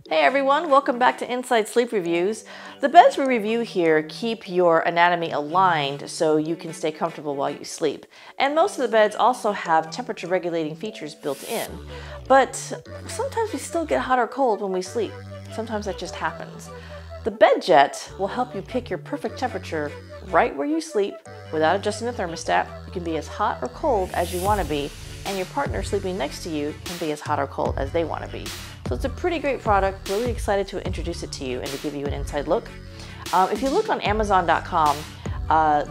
Hey everyone, welcome back to Inside Sleep Reviews. The beds we review here keep your anatomy aligned so you can stay comfortable while you sleep. And most of the beds also have temperature regulating features built in. But sometimes we still get hot or cold when we sleep. Sometimes that just happens. The Bedjet will help you pick your perfect temperature right where you sleep without adjusting the thermostat. You can be as hot or cold as you want to be, and your partner sleeping next to you can be as hot or cold as they want to be. So it's a pretty great product. Really excited to introduce it to you and to give you an inside look. If you look on Amazon.com,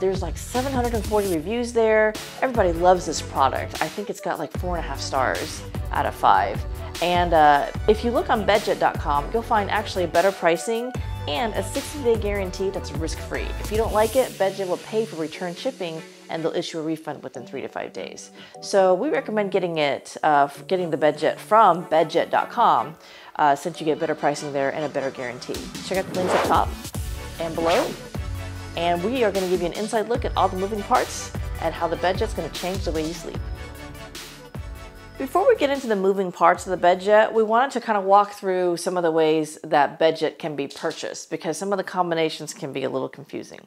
there's like 740 reviews there. Everybody loves this product. I think it's got like 4.5 stars out of 5. And if you look on Bedjet.com, you'll find actually better pricing and a 60-day guarantee that's risk-free. If you don't like it, Bedjet will pay for return shipping and they'll issue a refund within 3 to 5 days. So we recommend getting the Bedjet from Bedjet.com since you get better pricing there and a better guarantee. Check out the links up top and below. And we are going to give you an inside look at all the moving parts and how the Bedjet's going to change the way you sleep. Before we get into the moving parts of the Bedjet, we wanted to kind of walk through some of the ways that Bedjet can be purchased because some of the combinations can be a little confusing.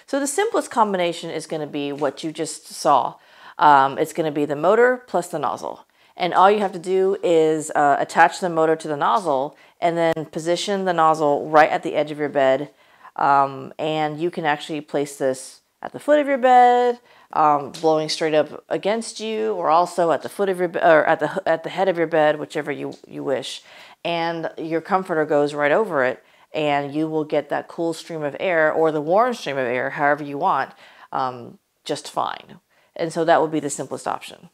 So the simplest combination is going to be what you just saw. It's going to be the motor plus the nozzle. And all you have to do is attach the motor to the nozzle and then position the nozzle right at the edge of your bed. And you can actually place this at the foot of your bed, blowing straight up against you, or also at the foot of your or at the head of your bed, whichever you wish. And your comforter goes right over it, and you will get that cool stream of air or the warm stream of air, however you want, just fine. And so that would be the simplest option.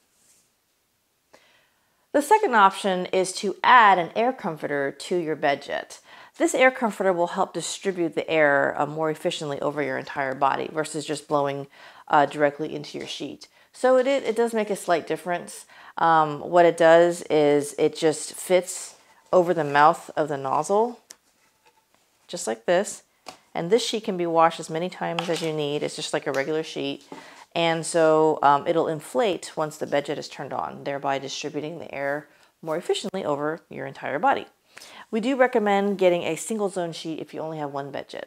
The second option is to add an air comforter to your Bedjet. This air comforter will help distribute the air more efficiently over your entire body versus just blowing directly into your sheet. So it does make a slight difference. What it does is it just fits over the mouth of the nozzle, just like this. And this sheet can be washed as many times as you need. It's just like a regular sheet. And so it'll inflate once the Bedjet is turned on, thereby distributing the air more efficiently over your entire body. We do recommend getting a single zone sheet if you only have one Bedjet.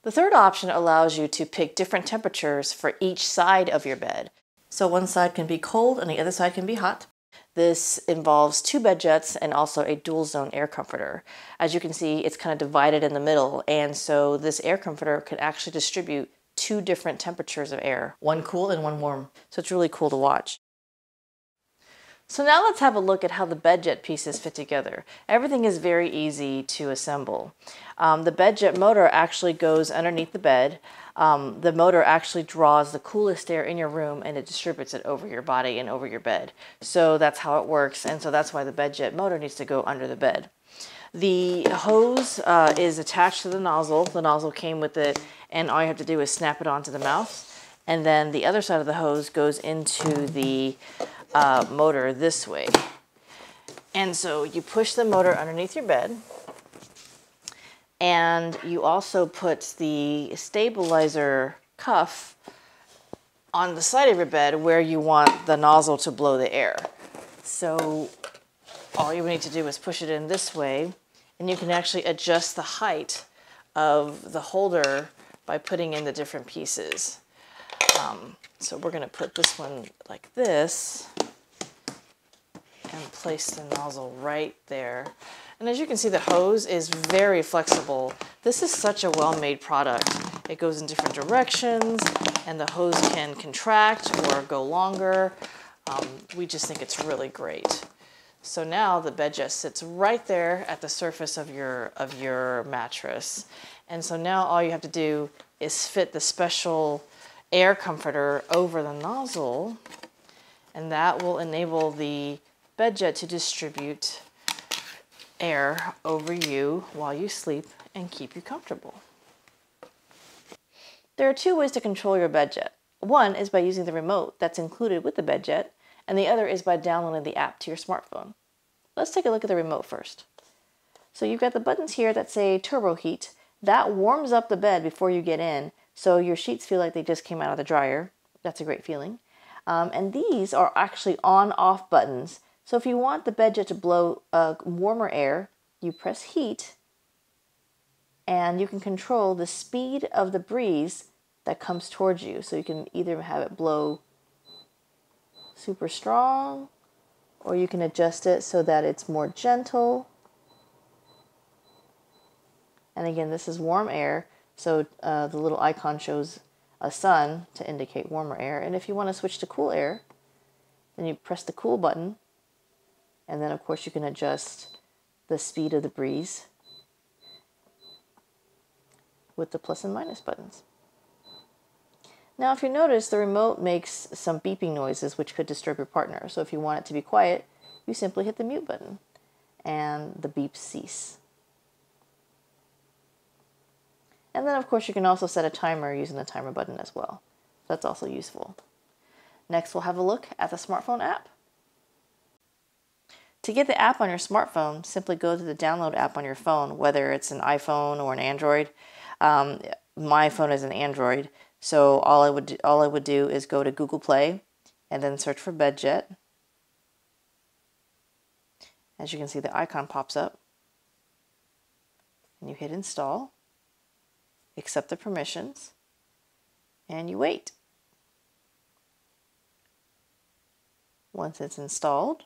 The third option allows you to pick different temperatures for each side of your bed. So one side can be cold and the other side can be hot. This involves 2 Bedjets and also a dual zone air comforter. As you can see, it's kind of divided in the middle, and so this air comforter could actually distribute 2 different temperatures of air, one cool and one warm. So it's really cool to watch. So now let's have a look at how the Bedjet pieces fit together. Everything is very easy to assemble. The Bedjet motor actually goes underneath the bed. The motor actually draws the coolest air in your room and it distributes it over your body and over your bed. So that's how it works, and so that's why the Bedjet motor needs to go under the bed. The hose is attached to the nozzle. The nozzle came with it, and all you have to do is snap it onto the mouth. And then the other side of the hose goes into the motor this way. And so you push the motor underneath your bed, and you also put the stabilizer cuff on the side of your bed where you want the nozzle to blow the air. So all you need to do is push it in this way, and you can actually adjust the height of the holder by putting in the different pieces. So we're going to put this one like this and place the nozzle right there. And as you can see, the hose is very flexible. This is such a well-made product. It goes in different directions, and the hose can contract or go longer. We just think it's really great. So now the Bedjet sits right there at the surface of your mattress. And so now all you have to do is fit the special air comforter over the nozzle, and that will enable the Bedjet to distribute air over you while you sleep and keep you comfortable. There are 2 ways to control your Bedjet. One is by using the remote that's included with the Bedjet, and the other is by downloading the app to your smartphone. Let's take a look at the remote first. So you've got the buttons here that say turbo heat. That warms up the bed before you get in, so your sheets feel like they just came out of the dryer. That's a great feeling. And these are actually on-off buttons So if you want the Bedjet to blow warmer air, you press heat, and you can control the speed of the breeze that comes towards you. So you can either have it blow super strong, or you can adjust it so that it's more gentle. And again, this is warm air, so the little icon shows a sun to indicate warmer air. And if you want to switch to cool air, then you press the cool button, and then of course you can adjust the speed of the breeze with the plus and minus buttons. Now if you notice, the remote makes some beeping noises which could disturb your partner. So if you want it to be quiet, you simply hit the mute button and the beeps cease. And then of course you can also set a timer using the timer button as well. That's also useful. Next we'll have a look at the smartphone app. To get the app on your smartphone, simply go to the download app on your phone, whether it's an iPhone or an Android. My phone is an Android, so all I would do is go to Google Play and then search for Bedjet. As you can see, the icon pops up, and you hit install, accept the permissions, and you wait. Once it's installed,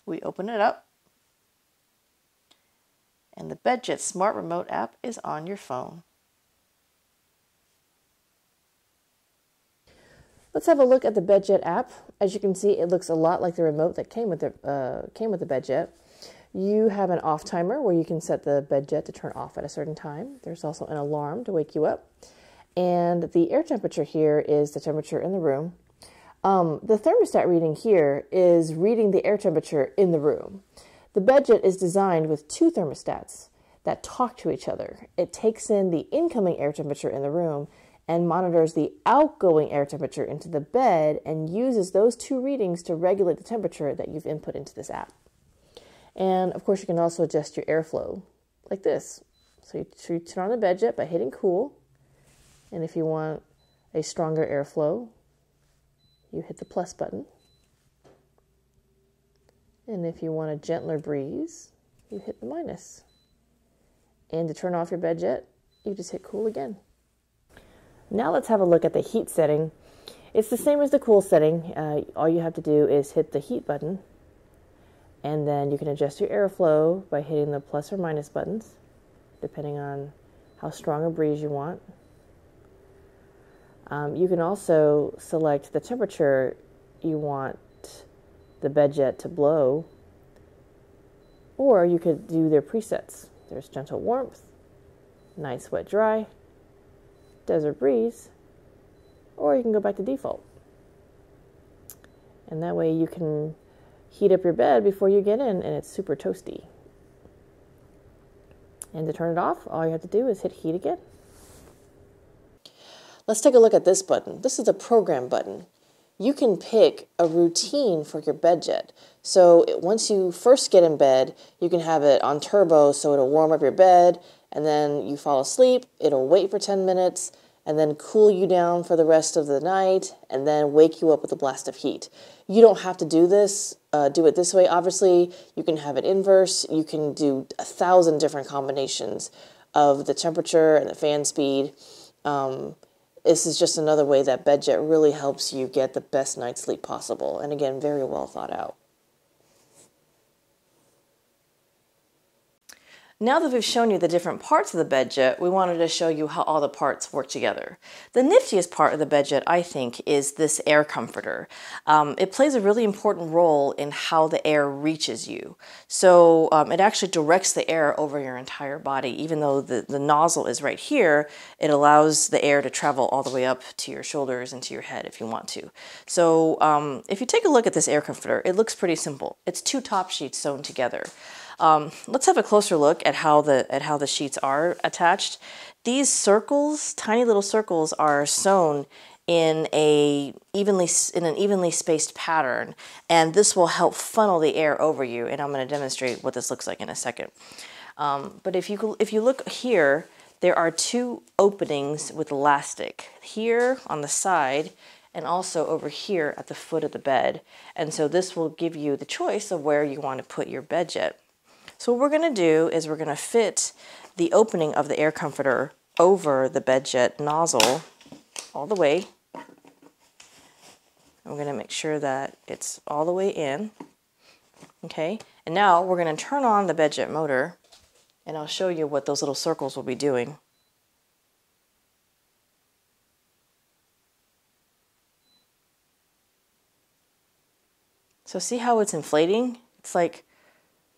we open it up, and the Bedjet Smart Remote app is on your phone. Let's have a look at the Bedjet app. As you can see, it looks a lot like the remote that came with the Bedjet. You have an off timer where you can set the Bedjet to turn off at a certain time. There's also an alarm to wake you up. And the air temperature here is the temperature in the room. The thermostat reading here is reading the air temperature in the room. The Bedjet is designed with two thermostats that talk to each other. It takes in the incoming air temperature in the room and monitors the outgoing air temperature into the bed and uses those two readings to regulate the temperature that you've input into this app. And of course you can also adjust your airflow like this. So you turn on the Bedjet by hitting cool, and if you want a stronger airflow, you hit the plus button. And if you want a gentler breeze, you hit the minus. And to turn off your Bedjet, you just hit cool again. Now let's have a look at the heat setting. It's the same as the cool setting. All you have to do is hit the heat button, and then you can adjust your airflow by hitting the plus or minus buttons, depending on how strong a breeze you want. You can also select the temperature you want the Bedjet to blow, or you could do their presets. There's gentle warmth, nice wet dry, desert breeze, or you can go back to default. And that way you can heat up your bed before you get in and it's super toasty. And to turn it off, all you have to do is hit heat again. Let's take a look at this button. This is the program button. You can pick a routine for your Bedjet. So once you first get in bed, you can have it on turbo so it'll warm up your bed, and then you fall asleep, it'll wait for 10 minutes, and then cool you down for the rest of the night, and then wake you up with a blast of heat. You don't have to do it this way. Obviously, you can have it inverse. You can do 1,000 different combinations of the temperature and the fan speed. This is just another way that Bedjet really helps you get the best night's sleep possible. And again, very well thought out. Now that we've shown you the different parts of the Bedjet, we wanted to show you how all the parts work together. The niftiest part of the Bedjet, I think, is this air comforter. It plays a really important role in how the air reaches you. So it actually directs the air over your entire body. Even though the nozzle is right here, it allows the air to travel all the way up to your shoulders and to your head if you want to. So if you take a look at this air comforter, it looks pretty simple. It's two top sheets sewn together. Let's have a closer look at how the sheets are attached. These circles, tiny little circles, are sewn in an evenly spaced pattern, and this will help funnel the air over you. And I'm going to demonstrate what this looks like in a second. But if you look here, there are two openings with elastic here on the side, and also over here at the foot of the bed. And so this will give you the choice of where you want to put your Bedjet. So what we're going to do is we're going to fit the opening of the air comforter over the Bedjet nozzle all the way. I'm going to make sure that it's all the way in. Okay, and now we're going to turn on the Bedjet motor, and I'll show you what those little circles will be doing. So see how it's inflating? It's like,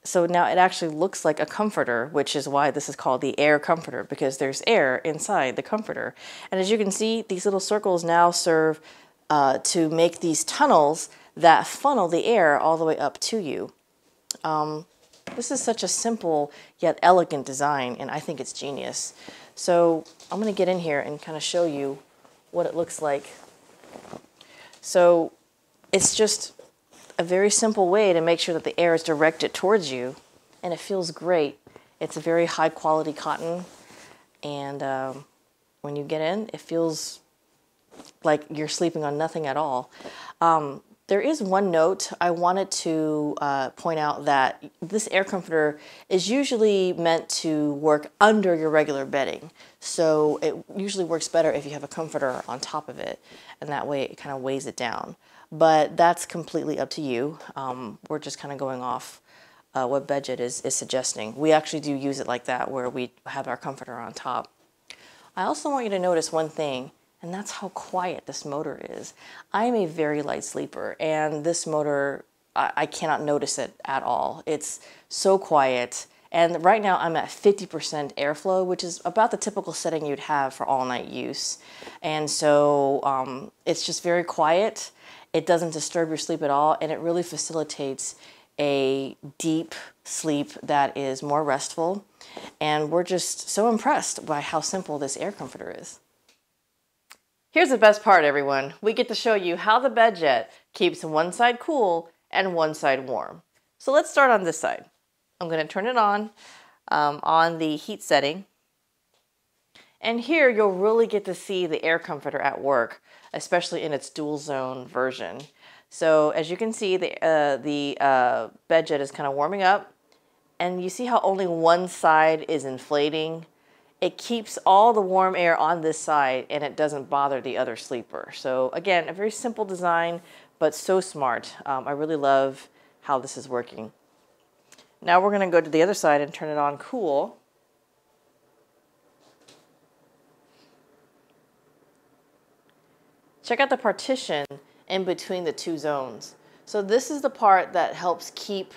so now it actually looks like a comforter, which is why this is called the air comforter, because there's air inside the comforter. And as you can see, these little circles now serve to make these tunnels that funnel the air all the way up to you. This is such a simple yet elegant design, and I think it's genius. So I'm going to get in here and kind of show you what it looks like. So it's just a very simple way to make sure that the air is directed towards you, and it feels great. It's a very high quality cotton, and when you get in, it feels like you're sleeping on nothing at all. There is one note I wanted to point out, that this air comforter is usually meant to work under your regular bedding. So it usually works better if you have a comforter on top of it, and that way it kind of weighs it down. But that's completely up to you. We're just kind of going off what Bedjet is suggesting. We actually do use it like that, where we have our comforter on top. I also want you to notice one thing, and that's how quiet this motor is. I'm a very light sleeper, and this motor, I cannot notice it at all. It's so quiet. And right now I'm at 50% airflow, which is about the typical setting you'd have for all night use. And so it's just very quiet. It doesn't disturb your sleep at all, and it really facilitates a deep sleep that is more restful. And we're just so impressed by how simple this air comforter is. Here's the best part, everyone. We get to show you how the Bedjet keeps one side cool and one side warm. So let's start on this side. I'm going to turn it on the heat setting. And here you'll really get to see the air comforter at work, especially in its dual zone version. So as you can see, the Bedjet is kind of warming up, and you see how only one side is inflating. It keeps all the warm air on this side, and it doesn't bother the other sleeper. So again, a very simple design, but so smart. I really love how this is working. Now we're going to go to the other side and turn it on cool. Check out the partition in between the two zones. So this is the part that helps keep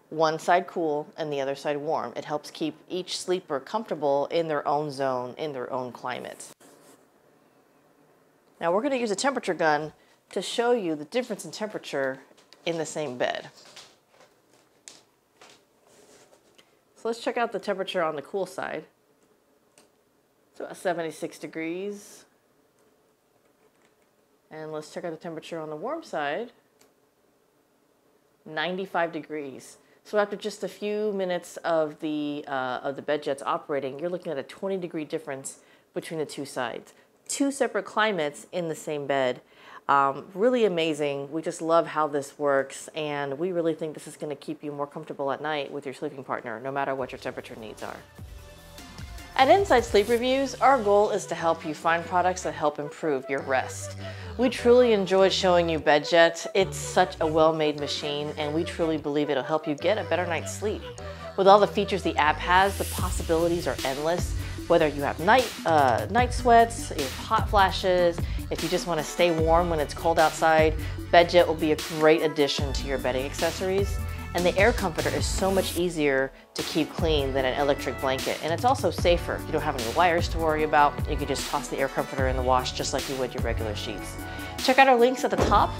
one side cool and the other side warm. It helps keep each sleeper comfortable in their own zone, in their own climate. Now we're going to use a temperature gun to show you the difference in temperature in the same bed. So let's check out the temperature on the cool side. It's about 76 degrees. And let's check out the temperature on the warm side. 95 degrees. So after just a few minutes of the Bedjets operating, you're looking at a 20-degree difference between the two sides. Two separate climates in the same bed. Really amazing. We just love how this works, and we really think this is going to keep you more comfortable at night with your sleeping partner, no matter what your temperature needs are. At Inside Sleep Reviews, our goal is to help you find products that help improve your rest. We truly enjoyed showing you Bedjet. It's such a well-made machine, and we truly believe it'll help you get a better night's sleep. With all the features the app has, the possibilities are endless. Whether you have night sweats, you have hot flashes, if you just want to stay warm when it's cold outside, Bedjet will be a great addition to your bedding accessories. And the air comforter is so much easier to keep clean than an electric blanket. And it's also safer. You don't have any wires to worry about. You can just toss the air comforter in the wash just like you would your regular sheets. Check out our links at the top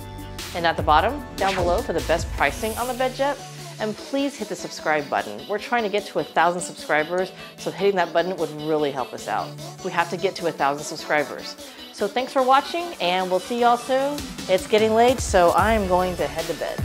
and at the bottom down below for the best pricing on the Bedjet. And please hit the subscribe button. We're trying to get to 1,000 subscribers, so hitting that button would really help us out. We have to get to 1,000 subscribers. So thanks for watching, and we'll see y'all soon. It's getting late, so I'm going to head to bed.